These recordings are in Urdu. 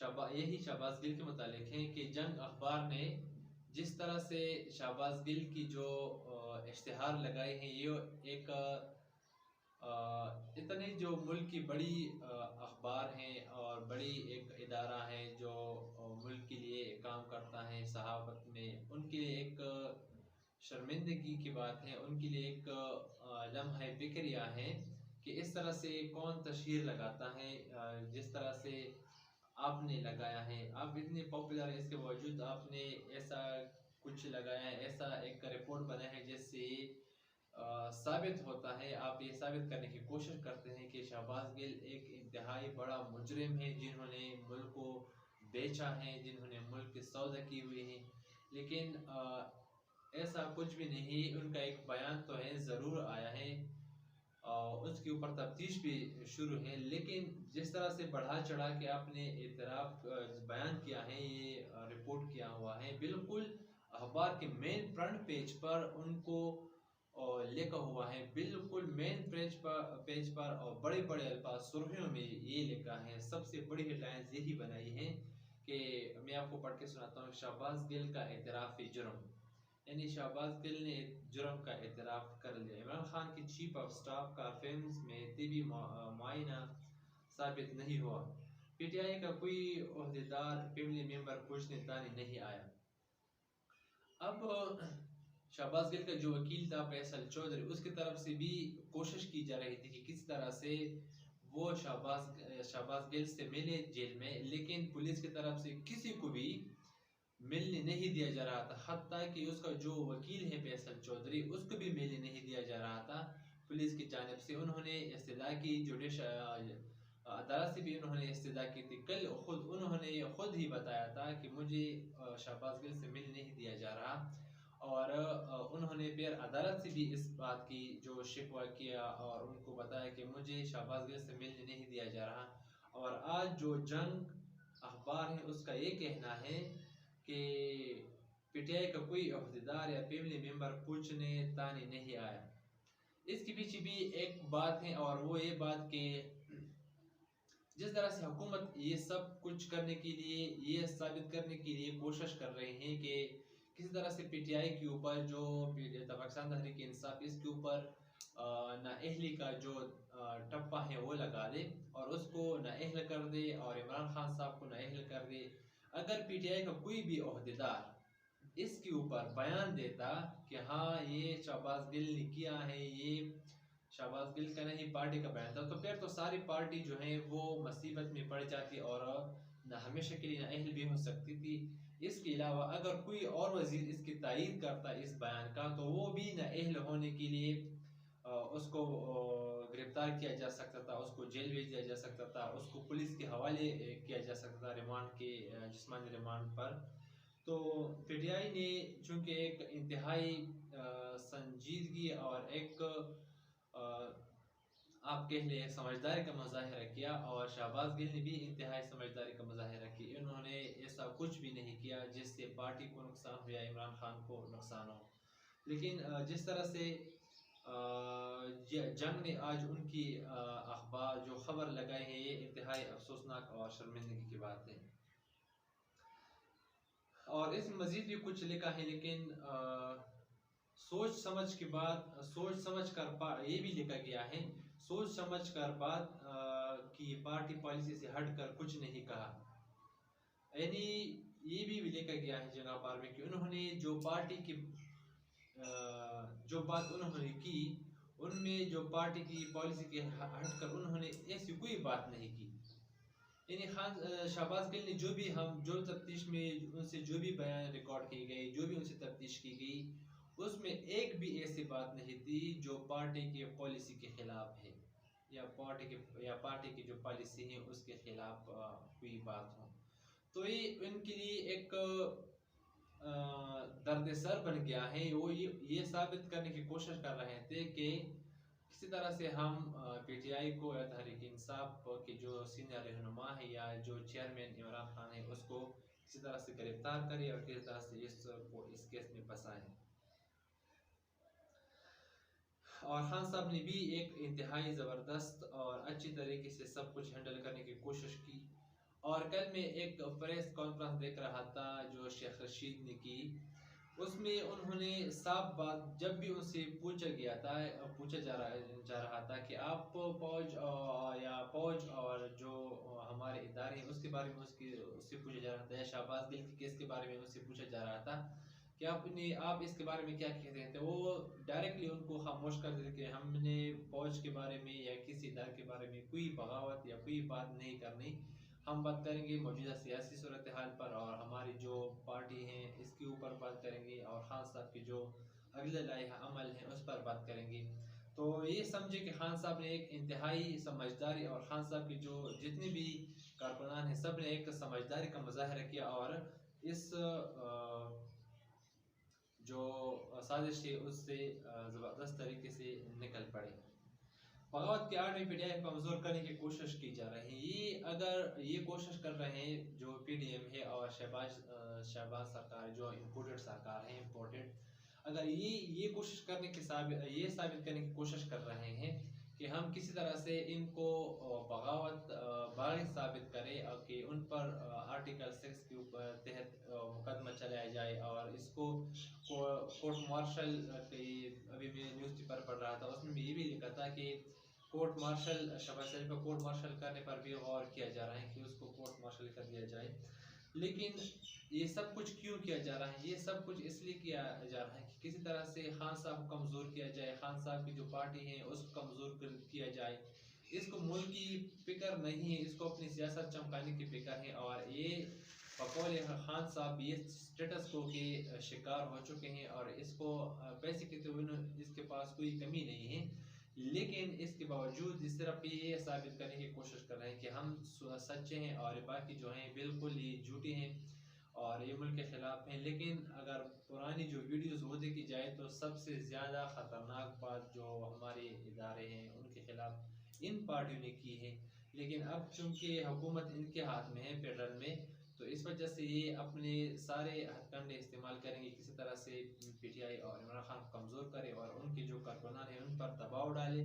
یہی شہباز گل کے متعلق ہیں کہ جنگ اخبار نے جس طرح سے شہباز گل کی جو اشتہار لگائے ہیں، یہ ایک اتنے جو ملک کی بڑی اخبار ہیں اور بڑی ایک ادارہ ہے جو ملک کے لیے کام کرتا ہے صحافت میں، ان کے لیے ایک شرمندگی کی بات ہے، ان کے لیے ایک لمحہ فکریہ ہے کہ اس طرح سے کون تشہیر لگاتا ہے جس طرح سے آپ نے لگایا ہے. آپ اتنے پاپولر ہیں، اس کے باوجود آپ نے ایسا کچھ لگایا ہے، ایسا ایک رپورٹ بنا ہے جس سے ثابت ہوتا ہے، آپ یہ ثابت کرنے کی کوشش کرتے ہیں کہ شہباز گل ایک انتہائی بڑا مجرم ہے جنہوں نے ملک کو بیچا ہے، جنہوں نے ملک کی سودا کی ہوئی ہے. لیکن ایسا کچھ بھی نہیں. ان کا ایک بیان تو ہے، ضرور آیا ہے، اس کے اوپر تفتیش بھی شروع ہے، لیکن جس طرح سے بڑھا چڑھا کے آپ نے اعتراف بیان کیا ہے، یہ رپورٹ کیا ہوا ہے، بالکل اخبار کے مین فرنٹ پیج پر ان کو لکھا ہوا ہے، بالکل مین پیج پر اور بڑے بڑے الفاظ سرخیوں میں یہ لکھا ہے. سب سے بڑی ہیڈ لائنز یہی بنائی ہیں کہ میں آپ کو پڑھ کے سناتا ہوں: شہباز گل کا اعتراف جرم. یعنی شہباز گل نے جرم کا اعتراف کر لیا. عمران خان کی چیف آف سٹاف کا فلمز میں طبی معائنہ ثابت نہیں ہوا. پی ٹی آئی کا کوئی عہدیدار فیملی ممبر پوچھنے تانی نہیں آیا. اب شہباز گل کا جو وکیل تھا فیصل چودھری، اس کی طرف سے بھی کوشش کی جا رہی تھی کہ کس طرح سے وہ شہباز گل سے ملے جیل میں، لیکن پولیس کی طرف سے کسی کو بھی ملنے نہیں دیا جا رہا تھا. حتیٰ کہ اس کا جو وکیل ہے فیصل چودھری، اس کو بھی ملنے نہیں دیا جا رہا تھا پولیس کی جانب سے. انہوں نے استدعا کی، عدالت سے بھی انہوں نے استدعا کی تھی. کل انہوں نے خود ہی بتایا تھا کہ مجھے شہباز گل سے ملنے نہیں دیا جا رہا، اور انہوں نے پھر عدالت سے بھی اس بات کی جو شکوہ کیا اور ان کو بتایا کہ مجھے شہباز گل سے ملنے نہیں دیا جا رہا. اور آج جو جنگ اخبار ہے اس کا یہ کہنا ہے کہ پی ٹی آئی کا کوئی عہدیدار یا فیملی ممبر پوچھنے تانی نہیں آیا. اس کے پیچھے بھی ایک بات ہے، اور وہ یہ بات کہ جس طرح سے حکومت یہ سب کچھ کرنے کے لیے، یہ ثابت کرنے کے لیے کوشش کر رہے ہیں کہ کسی طرح سے پی ٹی آئی کے اوپر جو پاکستان تحریک انصاف، اس کے اوپر نااہلی کا جو ٹپا ہے وہ لگا دے اور اس کو نااہل کر دے اور عمران خان صاحب کو نااہل کر دے. اگر پی ٹی آئی کا کوئی بھی عہدیدار اس کے اوپر بیان دیتا کہ ہاں یہ شہباز گل نے کیا ہے، یہ شہباز گل کا نہیں پارٹی کا بیان تھا، تو پھر تو ساری پارٹی جو ہے وہ مصیبت میں پڑ جاتی اور ہمیشہ کے لیے نااہل بھی ہو سکتی تھی. اس کے علاوہ اگر کوئی اور وزیر اس کی تائید کرتا اس بیان کا، تو وہ بھی نااہل ہونے کے لیے اس کو گرفتار کیا جا سکتا تھا، اس کو جیل بھیج دیا جا سکتا تھا، اس کو پولیس کے حوالے کیا جا سکتا تھا ریمانڈ کے جسمانی ریمانڈ پر. تو پی ٹی آئی نے چونکہ ایک انتہائی سنجیدگی اور ایک آپ کہہ لیں سمجھداری کا مظاہرہ کیا، اور شہباز گل نے بھی انتہائی سمجھداری کا مظاہرہ کیا. انہوں نے ایسا کچھ بھی نہیں کیا جس سے پارٹی کو نقصان ہو یا عمران خان کو نقصان ہو. لیکن جس طرح سے جنگ نے آج ان کی اخبار جو خبر لگائے ہیں، یہ انتہائی افسوسناک اور شرمندگی کی بات ہے. اور اس میں مزید بھی کچھ لکھا ہے، لیکن سوچ سمجھ کر یہ بھی لکھا گیا ہے، سوچ سمجھ کر بات کی پارٹی پالیسی سے ہٹ کر کچھ نہیں کہا. یعنی یہ بھی لکھا گیا ہے جناب بار میں کہ انہوں نے جو پارٹی کی جو بات انہوں نے کی، ان میں جو پارٹی کی پالیسی کے ہٹ کر انہوں نے ایسی کوئی بات نہیں کی. یعنی شہباز گل نے جو تفتیش میں ان سے جو بھی بیان ریکارڈ کی گئی، جو بھی ان سے تفتیش کی گئی، اس میں ایک بھی ایسی بات نہیں تھی جو پارٹی کی پالیسی کے خلاف ہے یا پارٹی کی جو پالیسی ہے اس کے خلاف کوئی بات ہو. تو یہ ان کے لیے ایک درد سر بن گیا ہے. وہ یہ ثابت کرنے کی کوشش کر رہے تھے کہ کسی طرح سے ہم پی ٹی آئی کو یا تحریک انصاف کے جو سینئر رہنما ہے یا جو چیئرمین عمران خان ہے اس کو کسی طرح سے گرفتار کرے اور کسی طرح سے اس کیس میں پھنسائے. اور خان صاحب نے بھی ایک انتہائی زبردست اور اچھی طریقے سے سب کچھ ہینڈل کرنے کی کوشش کی، اور کل میں ایک پریس کانفرنس دیکھ رہا تھا جو شیخ رشید نے کی، اس میں انہوں نے صاف بات، جب بھی ان سے پوچھا جا رہا تھا کہ آپ فوج اور جو ہمارے ادارے ہیں اس کے بارے میں اس سے پوچھا جا رہا تھا، یا شہباز گل کے کیس کے بارے میں اس سے پوچھا جا رہا تھا کہ آپ اس کے بارے میں کیا کہتے ہیں، تو وہ ڈائریکٹلی ان کو خاموش کر دیتے کہ ہم نے فوج کے بارے میں یا کسی ادارے کے بارے میں کوئی بغاوت یا کوئی بات نہیں کرنی، ہم بات کریں گے موجودہ سیاسی صورتحال پر اور ہماری جو پارٹی ہیں اس کے اوپر بات کریں گے، اور خان صاحب کی جو اگلے لائحہ عمل ہیں اس پر بات کریں گے۔ تو یہ سمجھے کہ خان صاحب نے ایک انتہائی سمجھداری، اور خان صاحب کی جو جتنے بھی کارکنان ہیں سب نے ایک سمجھداری کا مظاہرہ کیا، اور اس جو سازش ہے اس سے زبردست طریقے سے نکل پڑے۔ بغاوت کے آڑ میں پی ڈی آئی کو کمزور کرنے کی کوشش کی جا رہی ہے، یہ اگر یہ کوشش کر رہے ہیں جو پی ڈی ایم ہے اور شہباز سرکار جو امپورٹڈ سرکار ہے، اگر یہ کوشش کرنے کی یہ ثابت کرنے کی کوشش کر رہے ہیں کہ ہم کسی طرح سے ان کو بغاوت باعث ثابت کرے اور کہ ان پر آرٹیکل 6 کے تحت مقدمہ چلایا جائے، اور اس کو کورٹ مارشل کی، ابھی میں نیوز پیپر پڑھ رہا تھا اس میں یہ بھی لکھا تھا کہ کورٹ مارشل شہباز شریف کو کورٹ مارشل کرنے پر بھی غور کیا جا رہا ہے کہ اس کو کورٹ مارشل کر دیا جائے۔ لیکن یہ سب کچھ کیوں کیا جا رہا ہے؟ یہ سب کچھ اس لیے کیا جا رہا ہے کہ کسی طرح سے خان صاحب کو کمزور کیا جائے، خان صاحب کی جو پارٹی ہے اس کو کمزور کیا جائے۔ اس کو ملک کی فکر نہیں ہے، اس کو اپنی سیاست چمکانے کی فکر ہے، اور یہ بقول خان صاحب یہ اسٹیٹس کو کے شکار ہو چکے ہیں، اور اس کو پیسے کی تو اس کے پاس کوئی کمی نہیں ہے، لیکن اس کے باوجود اس طرف یہ ثابت کرنے کی کوشش کر رہے ہیں کہ ہم سچے ہیں اور باقی جو ہیں بالکل یہ جھوٹے ہیں اور یہ ملک کے خلاف ہیں۔ لیکن اگر پرانی جو ویڈیوز وہ دیکھی جائے تو سب سے زیادہ خطرناک بات جو ہمارے ادارے ہیں ان کے خلاف ان پارٹیوں نے کی ہے، لیکن اب چونکہ حکومت ان کے ہاتھ میں ہے فیڈرل میں، تو اس وجہ سے یہ اپنے سارے ہتھ کنڈے استعمال کریں گے کسی طرح سے پی ٹی آئی اور عمران خان کو کمزور کرے اور ان کے جو کارکنان ہیں ان پر دباؤ ڈالے،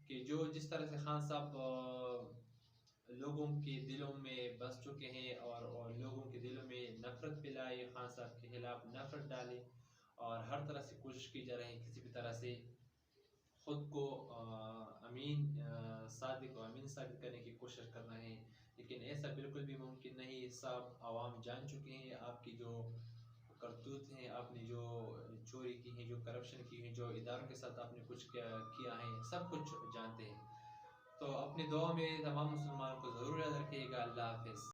کہ جس طرح سے خان صاحب لوگوں کے دلوں میں بس چکے ہیں اور لوگوں کے دلوں میں نفرت پلائے، خان صاحب کے خلاف نفرت ڈالے، اور ہر طرح سے کوشش کی جا رہی ہے کسی بھی طرح سے خود کو امین ثابت کرنے کی کوشش کر رہے ہیں، لیکن ایسا بالکل بھی ممکن نہیں۔ سب عوام جان چکے ہیں آپ کی جو کرتوت ہیں، آپ نے جو چوری کی ہیں، جو کرپشن کی ہیں، جو اداروں کے ساتھ آپ نے کچھ کیا ہے، سب کچھ جانتے ہیں۔ تو اپنی دعا میں تمام مسلمانوں کو ضرور یاد رکھیے گا۔ اللہ حافظ۔